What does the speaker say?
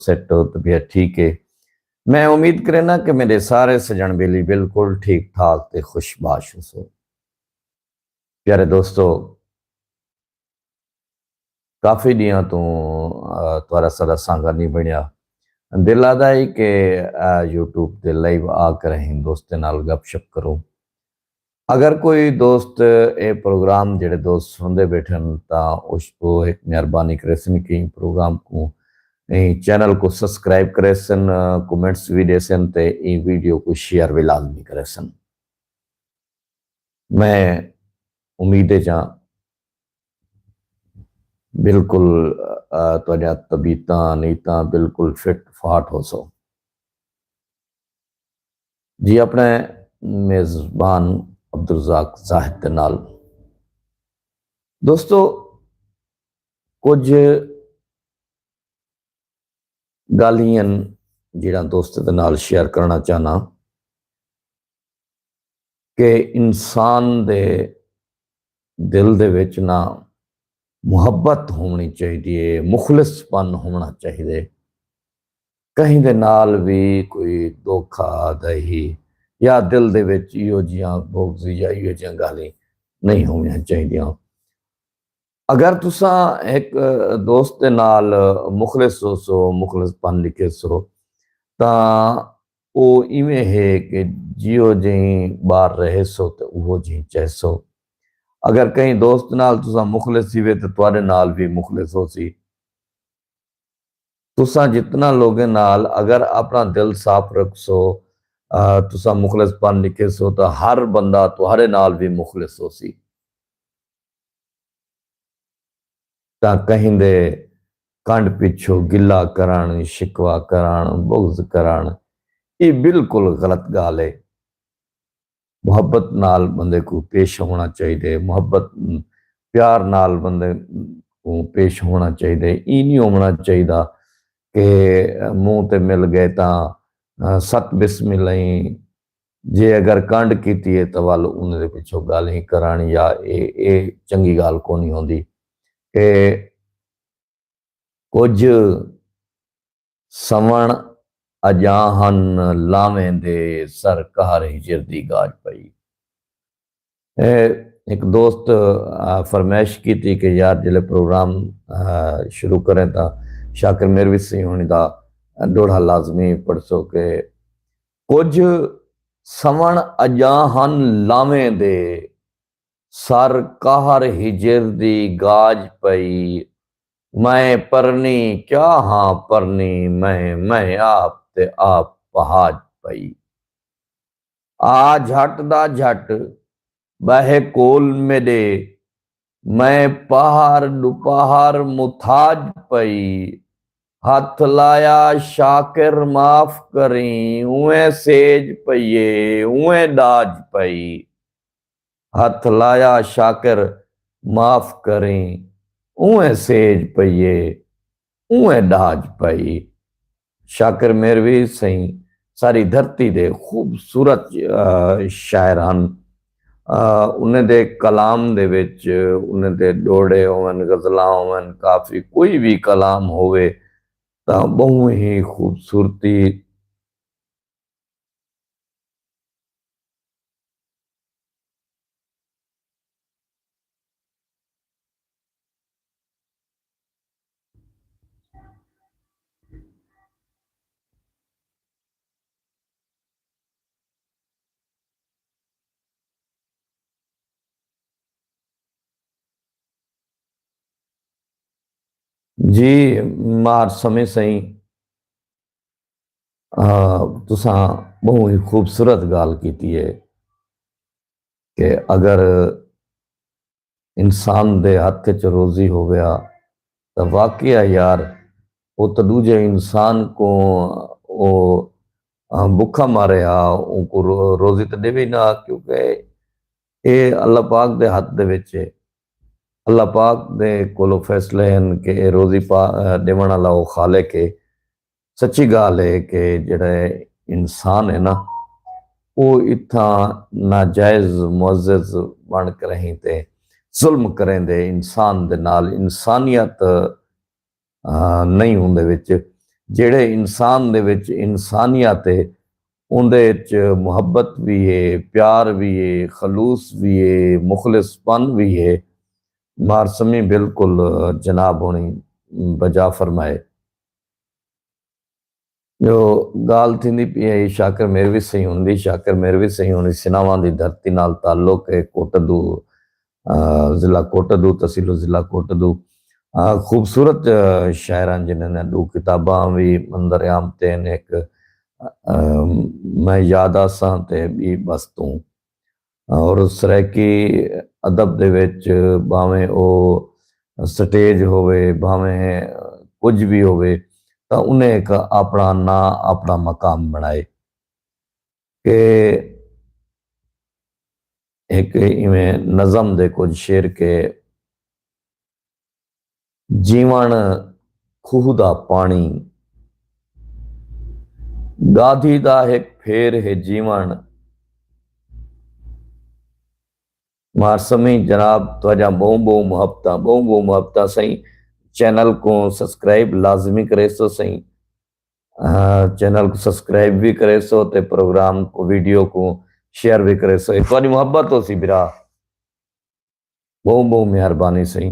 Set हो, तबीयत ठीक है। मैं उम्मीद करे ना कि मेरे सारे सजन बेली बिल्कुल ठीक ठाक ते खुशबाश हो। प्यारे दोस्तों, काफ़ी दिनों तो तुहारा सारा सांगा नहीं बनया। दिल आता है कि यूट्यूब ते लाइव आकर हम दोस्तें नाल गपशप करूं। अगर कोई दोस्त ये प्रोग्राम जेड़े दोस्त सुनते बैठन तो उसको एक मेहरबानी करेसन कि प्रोग्राम को चैनल को सब्सक्राइब करेसन, कमेंट्स भी देसन ते वीडियो को शेयर भी लाजमी करेसन। मैं उम्मीद है बिल्कुल तुहाडियां तबीयतां नीयतां बिल्कुल फिट फाट हो सो जी। अपने मेज़बान अब्दुल रज़ाक ज़ाहिद दे नाल दोस्तों कुछ गालियां जिहड़ा दोस्त दे नाल शेयर करना चाहना कि इंसान दे दिल दे विच ना मुहब्बत होनी चाहिए, मुखलिसपन होना चाहिए। कहीं दे नाल भी कोई धोखा दही या दिल दे विच इहो जिहियां बोगज़ी या इहो जिहियां गालीं नहीं होनियां चाहिदियां। अगर तुसां एक दोस्त दे नाल मुखलिस हो सो, मुखलिसपन लिखे सो, तां वो इवें है कि जिहो जिहीं बार रहे सो ते उहो जिहीं चैसो। अगर कहीं दोस्त नाल तुसां मुखलिस थी वे ते तुहाडे नाल भी मुखलिस हो सी। तुसां जितना लोगों नाल अगर अपना दिल साफ रखसो, तुसां मुखलिसपन लिखे सो, तो हर बंदा तुहाडे नाल भी मुखलिस हो सी। तां कहीं दे कंड पिछो गिला करण, शिकवा करण, बुग़्ज़ करण, ये बिल्कुल गलत गाल है। मुहब्बत नाल बंदे को पेश होना चाहिए, मुहब्बत प्यार नाल बंदे को पेश होना चाहिए। ई नहीं होना चाहिए कि मुंह ते मिल गए तो सत बिस्मिल्लाह जे अगर कंड की है तो वल उन्हें पिछों गल ही करानी या ये चंगी गाल को नहीं होंदी कि कुछ सवण अजाहन लावें दे सर कहार हिजर दी गाज पई। एक दोस्त फरमाइश की थी कि यार जिले प्रोग्राम शुरू करें तो शाकिर मेरवी सिंह होनी का दोड़ा लाजमी पढ़सो के कुछ सवण अजाहन लावें दे सर कहर हिजर दी गाज पई। मैं परनी क्या हाँ परनी मैं आप ते आप पहाज पई। आ झट दा झट बहे कोल मेरे मैं पहाड़ दुपहार मुथाज पई। हथ लाया शाकिर माफ करी उए सेज पइये उए दाज पई। हथ लाया शाकिर माफ करी उए सेज पइये उए दाज पई। शाकिर मेरवी सही सारी धरती दे खूबसूरत शायर ਹਨ। उन्हें दे कलाम दे विच उन्हें दे डोड़े होवन, गज़लां होवन, काफ़ी कोई भी कलाम होवे तो बहु ही खूबसूरती जी मार समय सही तुसां बहु ही खूबसूरत गाल की है कि अगर इंसान दे हथ च रोजी हो गया तो वाकया यार वो तो दूजे इंसान को वो भुखा मारे उनको रोजी तो देवी ना, क्योंकि ये अल्लाह पाक दे हथ दे विच है। अल्लाह पाक दे कोलो फैसले हैं कि रोजी पा देवण वाला वो खालिक है। सच्ची गाल है कि जेड़ा इंसान है ना वो इत्था नाजायज मुअज़्ज़ज़ बन के रही ते जुल्म करें दे इंसान दे नाल इंसानियत नहीं उनदे विच। ਜਿਹੜੇ ਇਨਸਾਨ ਦੇ ਵਿੱਚ ਇਨਸਾਨੀਅਤ ਹੈ, ਉਹਦੇ 'ਚ ਮੁਹੱਬਤ ਵੀ ਹੈ, ਪਿਆਰ ਵੀ ਹੈ, ਖਲੂਸ ਵੀ ਹੈ, ਮੁਖਲਿਸपन भी है। मारसमी बिल्कुल जनाब होनी बजा फरमाए। जो गाल थींदी पई है शाकिर मेरवी सही हुंदी, शाकिर मेरवी सही हुंदी सिनावां दी धरती नाल ताल्लुक है। कोटदू ज़िला कोटदू, तहसील ज़िला कोटदू। खूबसूरत शायरां जिन्हां ने 2 किताबां भी मंदर आम ते ने, एक मैं याद आसां ते बी बस तूं। और सरैकी अदब दे विच भावें ਉਹ स्टेज होवे, भावें कुछ भी होवे, ਤਾਂ ਉਹਨੇ ਇੱਕ ਆਪਣਾ ਨਾਂ, ਆਪਣਾ ਮਕਾਮ ਬਣਾਏ ਕਿ ਇੱਕ ਇਵੇਂ ਨਜ਼ਮ ਦੇ ਕੁਝ ਸ਼ੇਰ ਕੇ ਜੀਵਨ ਖੂਹ ਦਾ ਪਾਣੀ, ਗਾਧੀ ਦਾ ਇੱਕ ਫੇਰ ਹੈ ਜੀਵਨ। मारसमी जनाब तुझा बहुत बहुत मुहब्बत सही। चैनल को सब्सक्राइब लाजमी करे सो सही, चैनल को सब्सक्राइब भी करे सो ते प्रोग्राम को वीडियो को शेयर भी करे सो। तुहाडी मुहब्बत हो सी बिरा, बहुत बहुत मेहरबानी सही।